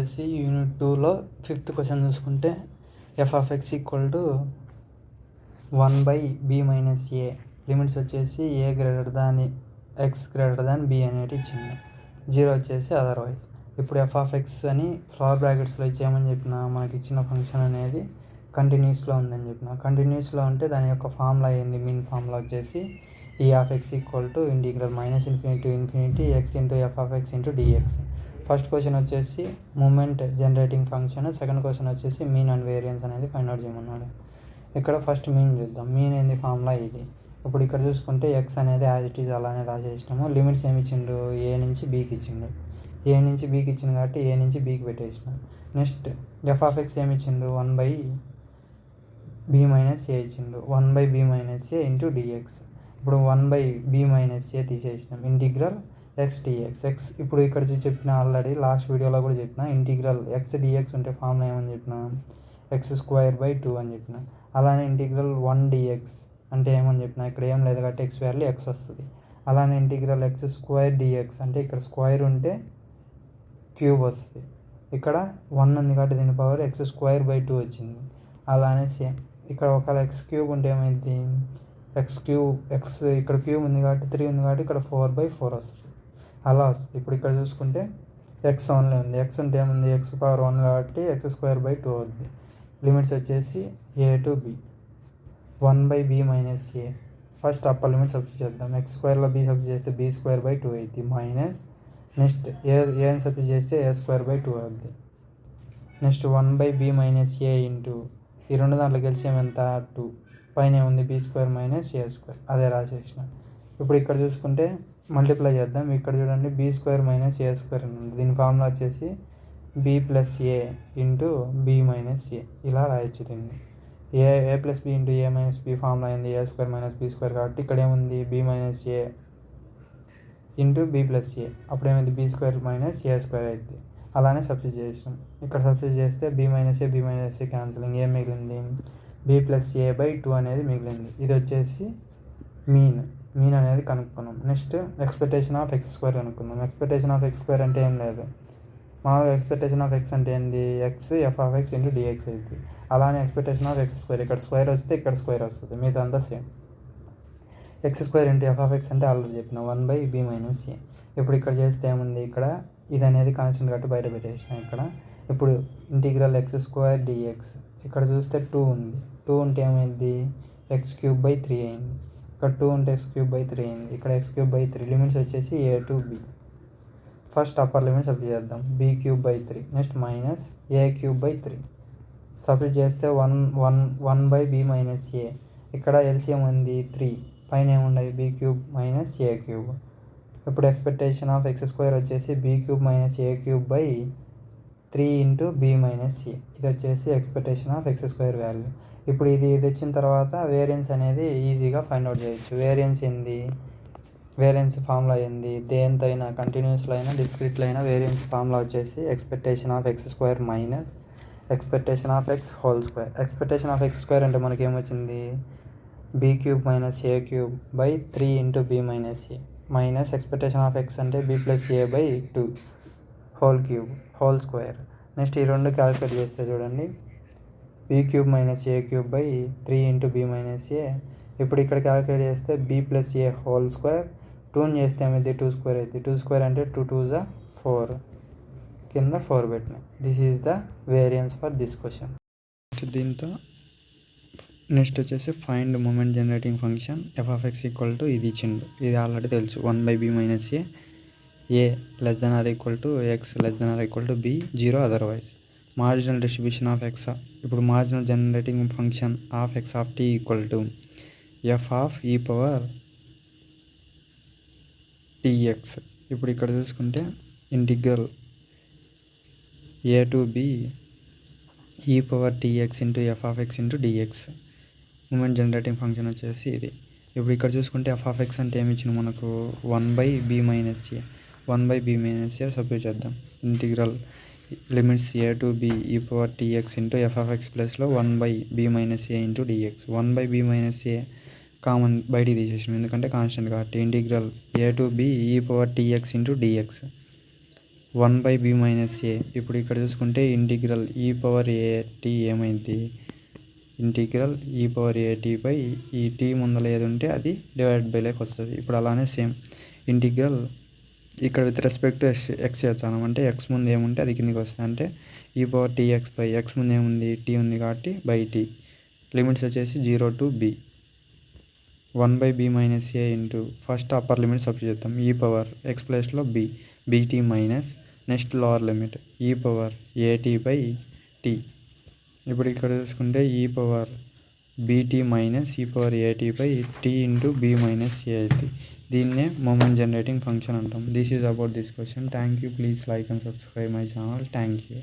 వచ్చేసి యూనిట్ 2లో 5th question చూసుకుంటే f(x) = 1/b-a లిమిట్స్ వచ్చేసి a(x)b అనేది ఇచ్చింది. 0 వచ్చేసి అదర్వైజ్. ఇప్పుడు f(x) అని ఫ్లవర్ బ్రాకెట్స్లో ఇచ్చేయమని చెప్పిన మనకి ఇచ్చిన ఫంక్షన్ అనేది కంటిన్యూస్లో ఉందని చెప్పిన. కంటిన్యూస్లో ఉంటే దాని యొక్క ఫార్ములా ఏంది? మీన్ ఫార్ములా వచ్చేసి e(x) = (x)f(x)dx. ఫస్ట్ క్వశ్చన్ వచ్చేసి moment generating function, second question వచ్చేసి మీన్ అండ్ వేరియన్స్ అనేది ఫైండ్ అవుట్ చేయమన్నాడు. ఇక్కడ ఫస్ట్ మీన్ చూద్దాం. మీన్ ఏంది? ఫార్ములా ఇది. ఇప్పుడు ఇక్కడ చూసుకుంటే ఎక్స్ అనేది యాజ్ ఇట్ ఈజ్ అలానే రాసేసినాము. లిమిట్స్ ఏమి ఇచ్చిండు? ఏ నుంచి బీకి ఇచ్చిండు. ఏ నుంచి బీకి ఇచ్చిండు కాబట్టి ఏ నుంచి బీకి పెట్టేసినాం. నెక్స్ట్ f(x) ఏమి ఇచ్చిండు? 1/b-a ఇచ్చిండు. 1/b-a dx. ఇప్పుడు 1/b-a తీసేసినాం. Integral x dx. ఎక్స్ ఇప్పుడు ఇక్కడ చెప్పిన ఆల్రెడీ లాస్ట్ వీడియోలో కూడా చెప్పిన ఇంటిగ్రల్ x dx ఉంటే ఫార్ములా ఏమని చెప్పిన x²/2 అని చెప్పిన. అలానే ఇంటిగ్రల్ 1 dx అంటే ఏమని చెప్పిన ఇక్కడ ఏం లేదు కాబట్టి x వాల్యూ x వస్తుంది. అలానే ఇంటిగ్రల్ x² dx అంటే ఇక్కడ స్క్వేర్ ఉంటే క్యూబ్ వస్తుంది. ఇక్కడ 1 ఉంది కాబట్టి దీని పవర్ x²/2 వచ్చింది. అలానే సేమ్ ఇక్కడ ఒకవేళ x³ ఉంటే ఏమైంది? x³ ఇక్కడ క్యూబ్ ఉంది కాబట్టి 3 ఉంది కాబట్టి ఇక్కడ 4/4 వస్తుంది. అలా వస్తుంది. ఇప్పుడు ఇక్కడ చూసుకుంటే ఎక్స్ ఓన్లీ ఉంది. ఎక్స్ అంటే ఏముంది? x⁴ కాబట్టి x²/2 అవుతుంది. లిమిట్స్ వచ్చేసి a to b. 1/b-a. First upper limit substitute చేద్దాం. x² b సబ్స్టిట్యూట్ చేస్తే b²/2 అవుతుంది. మైనస్ నెక్స్ట్ ఏని సబ్స్టిట్యూట్ చేస్తే a²/2 అవుతుంది. నెక్స్ట్ 1/b-a ఇంటూ ఈ రెండు దాంట్లో ఎల్సిఎం ఎంత? 2. పైన ఏముంది? b² - a². అదే రాసేసిన. ఇప్పుడు ఇక్కడ చూసుకుంటే మల్టిప్లై చేద్దాం. ఇక్కడ చూడండి b² - a² ఉంది. దీని ఫార్ములా వచ్చేసి b + a into b - a ఇలా రాయొచ్చు. దీన్ని a + b into a - b formula అయింది a² - b² కాబట్టి ఇక్కడ ఏముంది? b - a into b + a. అప్పుడు ఏమైంది? b² - a² అయింది. అలానే సబ్స్టిట్యూట్ చేసినాం. ఇక్కడ సబ్స్టిట్యూట్ చేస్తే b - a క్యాన్సిలింగ్. ఏం మిగిలింది? b + a/2 అనేది మిగిలింది. ఇది వచ్చేసి మీన్ అనేది కనుక్కున్నాం. నెక్స్ట్ ఎక్స్పెక్టేషన్ ఆఫ్ x² కనుక్కున్నాం. ఎక్స్పెక్టేషన్ ఆఫ్ x² అంటే ఏం లేదు. మామూలుగా ఎక్స్పెక్టేషన్ ఆఫ్ x అంటే ఏంది? x f(x) dx అవుతుంది. అలానే ఎక్స్పెక్టేషన్ ఆఫ్ x² ఇక్కడ స్క్వేర్ వస్తే ఇక్కడ స్క్వేర్ వస్తుంది. మిగతా అంతా సేమ్. x² f(x) అంటే ఆల్రెడీ చెప్పిన 1/b-a. ఇప్పుడు ఇక్కడ చేస్తే ఏముంది? ఇక్కడ ఇది అనేది కాన్స్టెంట్ కాబట్టి బయట పెట్టేసిన. ఇక్కడ ఇప్పుడు ఇంటిగ్రల్ x² dx. ఇక్కడ చూస్తే 2 ఉంది. 2 ఉంటే ఏమైంది? x³/3 అయింది. ఇక్కడ 2 ఉంటే x³/3 అయింది. ఇక్కడ x³/3. లిమిట్స్ వచ్చేసి a to b. First upper limit substitute చేద్దాం. b³/3 next minus a³/3 substitute చేస్తే 1/b-a. ఇక్కడ ఎల్సిఎం ఉంది 3. పైన ఏముండదు? b³ - a³. ఇప్పుడు ఎక్స్పెక్టేషన్ ఆఫ్ x² వచ్చేసి b³ - a³/3 into b - a. ఇది వచ్చేసి ఎక్స్పెక్టేషన్ ఆఫ్ x² వాల్యూ. ఇప్పుడు ఇది వచ్చిన తర్వాత వేరియన్స్ అనేది ఈజీగా ఫైండ్ అవుట్ చేయొచ్చు. వేరియన్స్ ఫార్ములా ఏంది? దేంతో అయినా కంటిన్యూస్లో అయినా డిస్క్రిట్లో అయినా వేరియన్స్ ఫార్ములా వచ్చేసి expectation of x² minus expectation of x². Expectation of x² అంటే మనకి ఏమొచ్చింది? b³ - a³/3 into b - a minus expectation of x అంటే b + a/2 whole square. Next ఈ రెండు క్యాలిక్యులేట్ చేస్తే చూడండి b³ - a³/3 into b - a. ఇప్పుడు ఇక్కడ క్యాలిక్యులేట్ చేస్తే b + a హోల్ స్క్వేర్. 2 చేస్తే ఏమైంది? 2² అవుతుంది. 2² అంటే 2 2 = 4. కింద 4 పెట్టినాయి. This is the variance for this question. దీంతో నెక్స్ట్ వచ్చేసి find moment generating function f(x) = ఇది ఇచ్చిండు. ఇది ఆల్రెడీ తెలుసు. 1/b-a a <= x <= b 0 otherwise. Marginal distribution of x. ఇప్పుడు marginal generating function of x (t) = f(e)(tx). ఇప్పుడు ఇక్కడ చూసుకుంటే integral a to b e(tx) f(x) dx. Moment generating function వచ్చేసి ఇది. ఇప్పుడు ఇక్కడ చూసుకుంటే f(x) అంటే ఏమి ఇచ్చింది మనకు? 1/b-a. 1/b-a సబ్స్టిట్యూట్ చేద్దాం. Integral limits a to b e(tx) f(x) ప్లస్లో 1/b-a dx. 1/b-a కామన్ బయటికి తీసేసినాం ఎందుకంటే కాన్స్టెంట్ కాబట్టి. Integral a to b e(tx) dx. 1/b minus A. ఇప్పుడు ఇక్కడ చూసుకుంటే ఇంటిగ్రల్ ఈ పవర్ ఏటీ ఏమైంది, ఇంటిగ్రల్ ఈ పవర్ ఏటీపై ఈ టీ ముందర ఏది ఉంటే అది డివైడ్ బై లేక వస్తుంది. ఇప్పుడు అలానే సేమ్ ఇంటిగ్రల్ ఇక్కడ విత్ రెస్పెక్ట్ టు ఎక్స్ చేస్తాను, అంటే ఎక్స్ ముందు ఏముంటే అది కిందికి వస్తుంది. అంటే ఈ పవర్ టీఎక్స్ బై ఎక్స్ ముందు ఏముంది టీ ఉంది కాబట్టి బై టీ. లిమిట్స్ వచ్చేసి 0 to b. 1/b minus A into first upper limit substitute చేద్దాం, ఈ పవర్ ఎక్స్ ప్లేస్లో B, BT minus next lower limit ఈ పవర్ ఏటీ బై టీ. ఇప్పుడు ఇక్కడ చూసుకుంటే ఈ పవర్ బీటీ మైనస్ ఈ power AT by T into B minus A అవుతుంది. దీన్నే మూమెంట్ జనరేటింగ్ ఫంక్షన్ అంటాం. This is about this question. Thank you. Please like and subscribe my channel. Thank you.